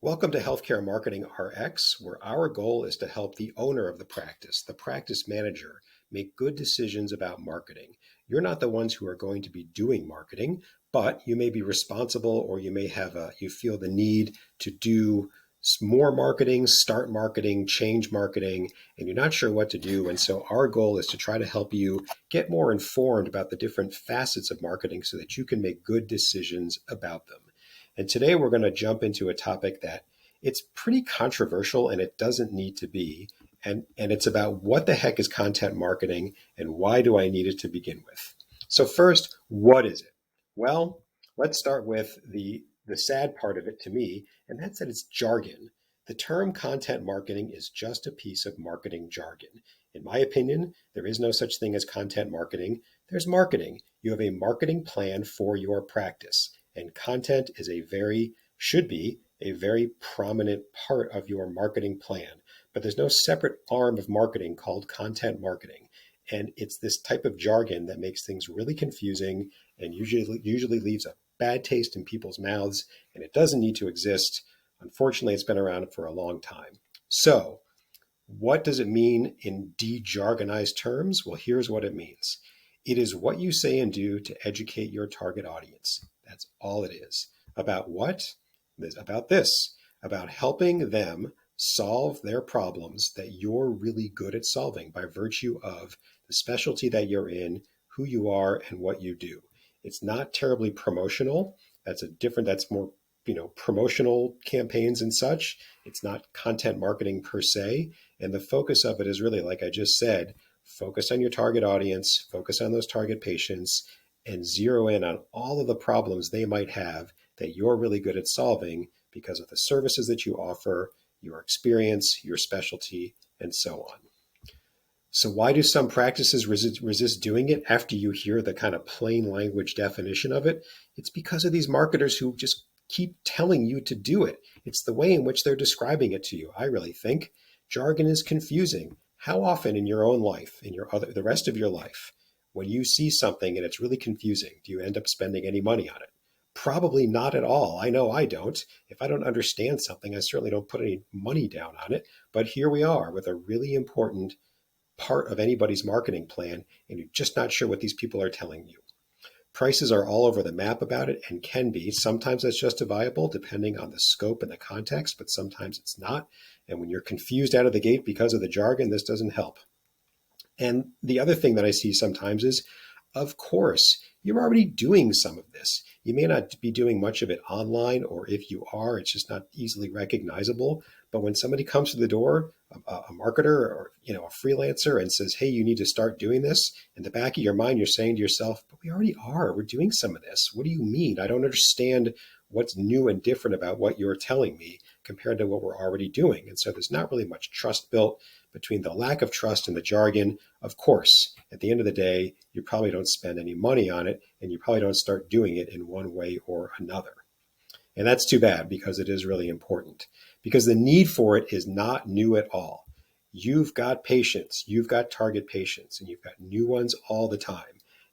Welcome to Healthcare Marketing RX, where our goal is to help the owner of the practice manager, make good decisions about marketing. You're not the ones who are going to be doing marketing, but you may be responsible or you feel the need to do more marketing, start marketing, change marketing, and you're not sure what to do. And so our goal is to try to help you get more informed about the different facets of marketing so that you can make good decisions about them. And today we're going to jump into a topic that it's pretty controversial and it doesn't need to be. And it's about what the heck is content marketing and why do I need it to begin with? So first, what is it? Well, let's start with the sad part of it to me, and that's that it's jargon. The term content marketing is just a piece of marketing jargon. In my opinion, there is no such thing as content marketing. There's marketing. You have a marketing plan for your practice. And content should be a very prominent part of your marketing plan. But there's no separate arm of marketing called content marketing. And it's this type of jargon that makes things really confusing and usually leaves a bad taste in people's mouths. And it doesn't need to exist. Unfortunately, it's been around for a long time. So what does it mean in de-jargonized terms? Well, here's what it means. It is what you say and do to educate your target audience. That's all it is. About what? About helping them solve their problems that you're really good at solving by virtue of the specialty that you're in, who you are, and what you do. It's not terribly promotional. That's more, promotional campaigns and such. It's not content marketing per se. And the focus of it is really, like I just said, focus on your target audience, focus on those target patients, and zero in on all of the problems they might have that you're really good at solving because of the services that you offer, your experience, your specialty, and so on. So why do some practices resist doing it after you hear the kind of plain language definition of it? It's because of these marketers who just keep telling you to do it. It's the way in which they're describing it to you. I really think jargon is confusing. How often in your own life, the rest of your life, when you see something and it's really confusing, do you end up spending any money on it? Probably not at all. I know I don't. If I don't understand something, I certainly don't put any money down on it. But here we are with a really important part of anybody's marketing plan, and you're just not sure what these people are telling you. Prices are all over the map about it and can be. Sometimes that's justifiable depending on the scope and the context, but sometimes it's not. And when you're confused out of the gate because of the jargon, this doesn't help. And the other thing that I see sometimes is, of course, you're already doing some of this. You may not be doing much of it online, or if you are, it's just not easily recognizable. But when somebody comes to the door, a marketer or a freelancer, and says, hey, you need to start doing this, in the back of your mind, you're saying to yourself, but we already are. We're doing some of this. What do you mean? I don't understand what's new and different about what you're telling me compared to what we're already doing. And so there's not really much trust built between the lack of trust and the jargon. Of course, at the end of the day, you probably don't spend any money on it, and you probably don't start doing it in one way or another. And that's too bad because it is really important, because the need for it is not new at all. You've got patients, you've got target patients, and you've got new ones all the time.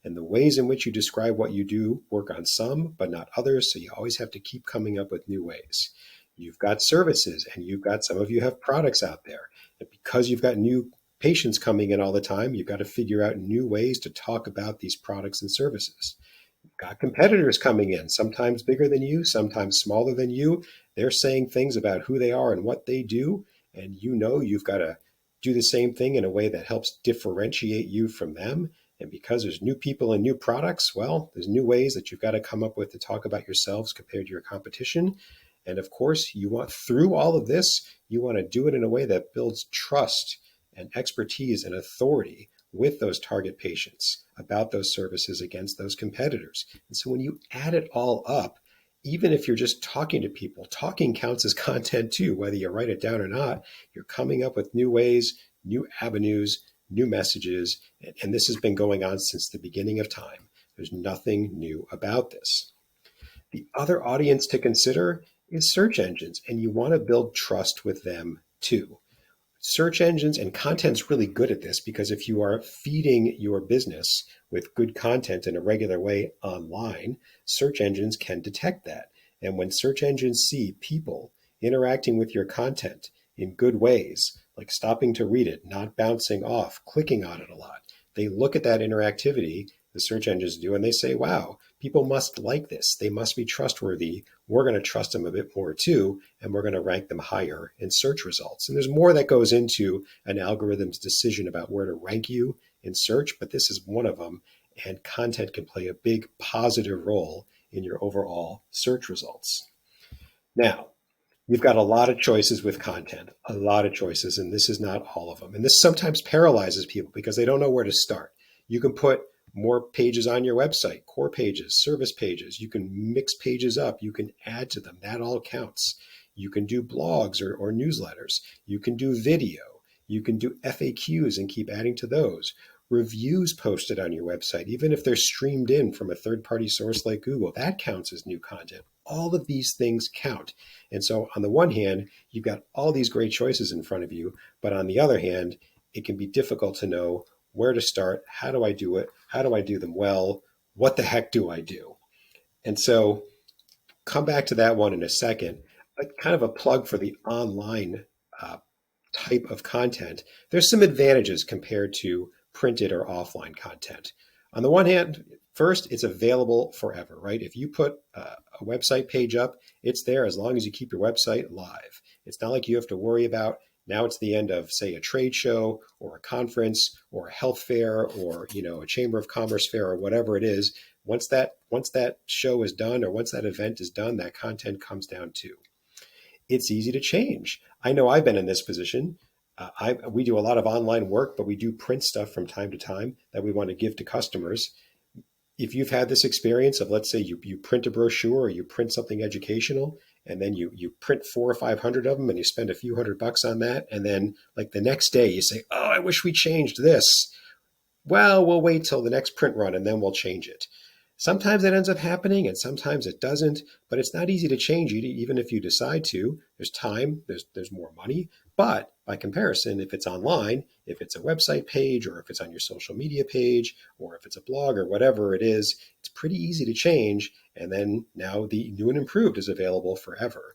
And the ways in which you describe what you do work on some, but not others. So you always have to keep coming up with new ways. You've got services, and some of you have products out there. And because you've got new patients coming in all the time, you've got to figure out new ways to talk about these products and services. You've got competitors coming in, sometimes bigger than you, sometimes smaller than you. They're saying things about who they are and what they do. And you've got to do the same thing in a way that helps differentiate you from them. And because there's new people and new products, well, there's new ways that you've got to come up with to talk about yourselves compared to your competition. And of course, through all of this, you want to do it in a way that builds trust and expertise and authority with those target patients about those services against those competitors. And so when you add it all up, even if you're just talking to people, talking counts as content too, whether you write it down or not. You're coming up with new ways, new avenues, new messages. And this has been going on since the beginning of time. There's nothing new about this. The other audience to consider is search engines, and you want to build trust with them too. Search engines and content's really good at this, because if you are feeding your business with good content in a regular way online, search engines can detect that. And when search engines see people interacting with your content in good ways, like stopping to read it, not bouncing off, clicking on it a lot. They look at that interactivity, the search engines do, and they say, wow, people must like this. They must be trustworthy. We're going to trust them a bit more too, and we're going to rank them higher in search results. And there's more that goes into an algorithm's decision about where to rank you in search, but this is one of them. And content can play a big positive role in your overall search results. Now, you've got a lot of choices with content, a lot of choices, and this is not all of them. And this sometimes paralyzes people because they don't know where to start. You can put more pages on your website, core pages, service pages. You can mix pages up. You can add to them. That all counts. You can do blogs or newsletters. You can do video. You can do FAQs and keep adding to those. Reviews posted on your website, even if they're streamed in from a third-party source like Google, that counts as new content. All of these things count. And so on the one hand, you've got all these great choices in front of you, but on the other hand, it can be difficult to know where to start. How do I do it? How do I do them well? What the heck do I do? And so come back to that one in a second. But kind of a plug for the online uh, type of content. There's some advantages compared to printed or offline content. On the one hand, first, it's available forever, right? If you put a website page up, it's there as long as you keep your website live. It's not like you have to worry about now it's the end of, say, a trade show or a conference or a health fair or, a chamber of commerce fair or whatever it is. Once that show is done or once that event is done, that content comes down too. It's easy to change. I know I've been in this position. We do a lot of online work, but we do print stuff from time to time that we want to give to customers. If you've had this experience of, let's say you print a brochure or you print something educational, and then you print 400 or 500 of them and you spend a few $100 on that. And then like the next day you say, oh, I wish we changed this. Well, we'll wait till the next print run and then we'll change it. Sometimes it ends up happening and sometimes it doesn't, but it's not easy to change it, even if you decide to. There's time, there's more money, but by comparison, if it's online, if it's a website page or if it's on your social media page or if it's a blog or whatever it is, it's pretty easy to change. And then now the new and improved is available forever.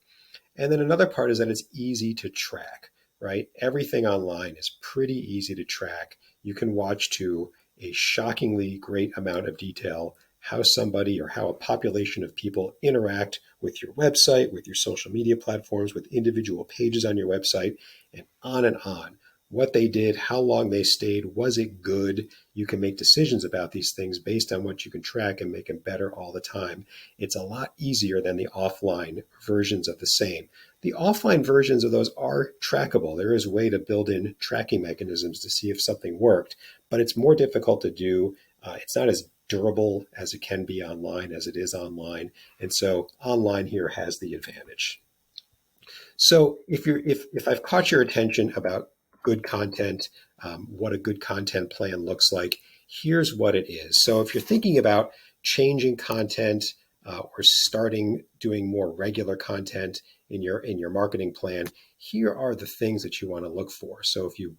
And then another part is that it's easy to track, right? Everything online is pretty easy to track. You can watch to a shockingly great amount of detail how somebody or how a population of people interact with your website, with your social media platforms, with individual pages on your website, and on and on. What they did, how long they stayed, was it good? You can make decisions about these things based on what you can track and make them better all the time. It's a lot easier than the offline versions of the same. The offline versions of those are trackable. There is a way to build in tracking mechanisms to see if something worked, but it's more difficult to do. It's not as durable as it can be online as it is online. And so online here has the advantage. So if I've caught your attention about good content, what a good content plan looks like, here's what it is. So if you're thinking about changing content or starting doing more regular content in your marketing plan, here are the things that you want to look for. So if you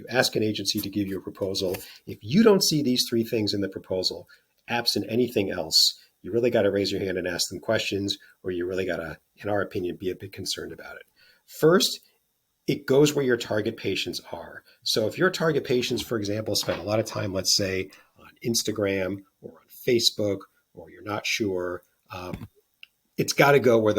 ask an agency to give you a proposal, if you don't see these three things in the proposal, absent anything else, you really got to raise your hand and ask them questions, or you really got to, in our opinion, be a bit concerned about it. First, it goes where your target patients are. So if your target patients, for example, spend a lot of time, let's say, on Instagram or on Facebook, or you're not sure, it's got to go where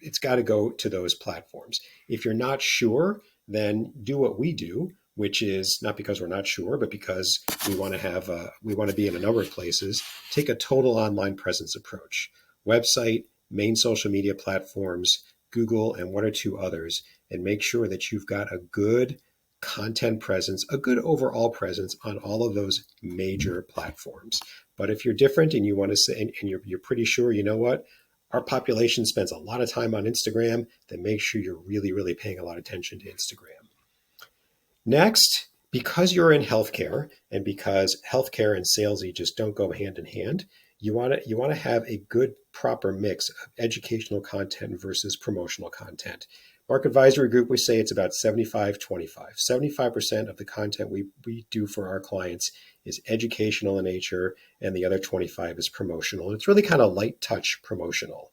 it's got to go to those platforms. If you're not sure, then do what we do, which is not because we're not sure, but because we want to be in a number of places. Take a total online presence approach: website, main social media platforms, Google, and one or two others, and make sure that you've got a good content presence, a good overall presence on all of those major platforms. But if you're different and you want to say, and you're pretty sure, you know what, our population spends a lot of time on Instagram, then make sure you're really, really paying a lot of attention to Instagram. Next, because you're in healthcare and because healthcare and salesy just don't go hand in hand, you want to have a good, proper mix of educational content versus promotional content. Market Advisory Group, we say it's about 75-25. 75% of the content we do for our clients is educational in nature, and the other 25 is promotional. It's really kind of light touch promotional.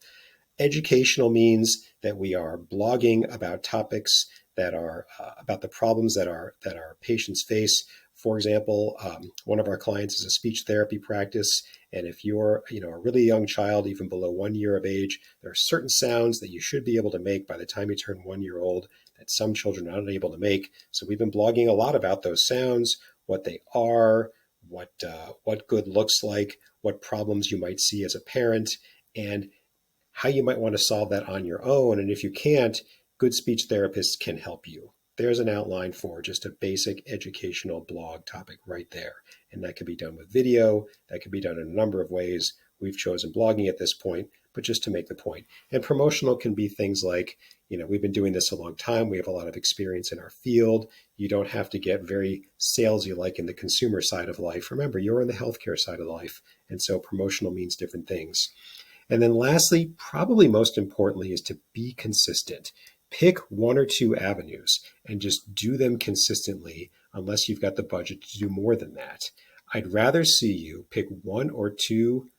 Educational means that we are blogging about topics that are about the problems that our patients face. For example, one of our clients is a speech therapy practice, and if you're a really young child, even below 1 year of age, there are certain sounds that you should be able to make by the time you turn 1 year old that some children are unable to make. So we've been blogging a lot about those sounds, what they are, what good looks like, what problems you might see as a parent, and how you might want to solve that on your own. And if you can't, good speech therapists can help you. There's an outline for just a basic educational blog topic right there. And that can be done with video. That can be done in a number of ways. We've chosen blogging at this point, but just to make the point. And promotional can be things like, we've been doing this a long time. We have a lot of experience in our field. You don't have to get very salesy like in the consumer side of life. Remember, you're in the healthcare side of life. And so promotional means different things. And then lastly, probably most importantly, is to be consistent. Pick one or two avenues and just do them consistently unless you've got the budget to do more than that. I'd rather see you pick one or two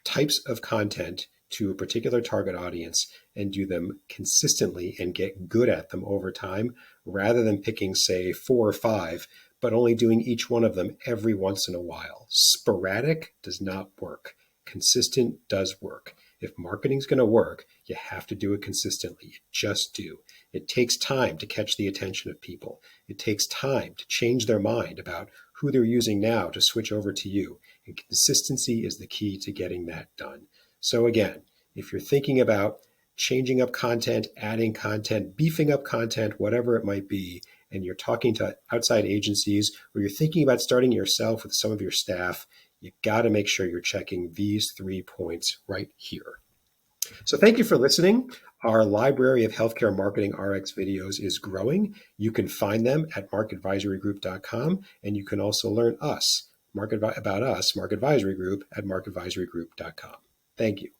types of content to a particular target audience and do them consistently and get good at them over time, rather than picking, say, 4 or 5, but only doing each one of them every once in a while. Sporadic does not work. Consistent does work. If marketing's going to work, you have to do it consistently. You just do. It takes time to catch the attention of people. It takes time to change their mind about who they're using now to switch over to you. And consistency is the key to getting that done. So again, if you're thinking about changing up content, adding content, beefing up content, whatever it might be, and you're talking to outside agencies, or you're thinking about starting yourself with some of your staff, you got to make sure you're checking these 3 points right here. So thank you for listening. Our library of healthcare marketing RX videos is growing. You can find them at marketadvisorygroup.com, and you can also learn about us, Mark Advisory Group, at marketadvisorygroup.com. Thank you.